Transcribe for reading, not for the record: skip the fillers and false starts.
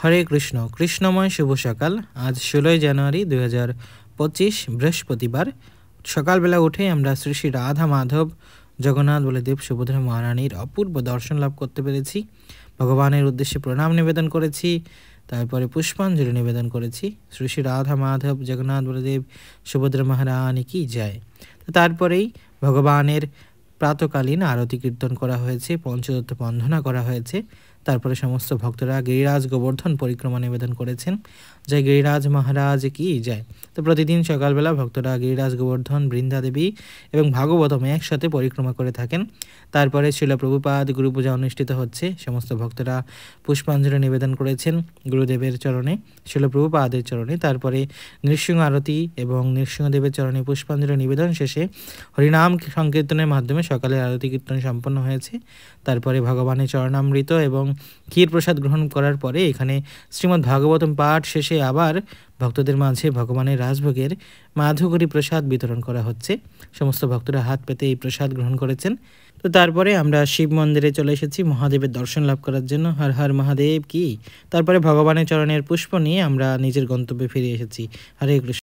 হরে কৃষ্ণ। কৃষ্ণময় শুভ সকাল। আজ 16 জানুয়ারি 2025 বৃহস্পতিবার। সকালবেলা উঠে আমরা শ্রী শ্রী রাধা মাধব, জগন্নাথ বলদেব, সুভদ্রা মহারানীর অপূর্ব দর্শন লাভ করতে পেরেছি। ভগবানের উদ্দেশ্যে প্রণাম নিবেদন করেছি, তারপরে পুষ্পাঞ্জলি নিবেদন করেছি। শ্রী শ্রী রাধা মাধব, জগন্নাথ বলদেব, সুভদ্রা মহারানী কি যায়। তারপরেই ভগবানের প্রাতকালীন আরতি কীর্তন করা হয়েছে, পঞ্চদত্ত বন্দনা করা হয়েছে। তারপরে সমস্ত ভক্তরা গিরিরাজ গোবর্ধন পরিক্রমা নিবেদন করেছেন, জয় গিরিরাজ মহারাজ কি যায়। তো প্রতিদিন সকালবেলা ভক্তরা গিরিরাজ গোবর্ধন, বৃন্দাদেবী এবং ভাগবতম একসাথে পরিক্রমা করে থাকেন। তারপরে শিল প্রভুপাদ গুরু পূজা অনুষ্ঠিত হচ্ছে। সমস্ত ভক্তরা পুষ্পাঞ্জলি নিবেদন করেছেন গুরুদেবের চরণে, শিল প্রভুপাদের চরণে। তারপরে নৃসিংহ আরতি এবং নৃসিংহদেবের চরণে পুষ্পাঞ্জলি নিবেদন শেষে হরিনাম সংকীর্তনের মাধ্যমে সকালের আরতি কীর্তন সম্পন্ন হয়েছে। তারপরে ভগবানের চরণামৃত এবং ক্ষীর প্রসাদ গ্রহণ করার পরে এখানে শ্রীমদ্ ভাগবতম পাঠ শেষে আবার ভক্তদের মাঝে ভগবানের রাজভোগের মাধুকরী প্রসাদ বিতরণ করা হচ্ছে। সমস্ত ভক্তরা হাত পেতে এই প্রসাদ গ্রহণ করেছেন। তো তারপরে আমরা শিব মন্দিরে চলে এসেছি মহাদেবের দর্শন লাভ করার জন্য। হর হর মহাদেব কি। তারপরে ভগবানের চরণের পুষ্প নিয়ে আমরা নিজের গন্তব্যে ফিরে এসেছি। হরে কৃষ্ণ।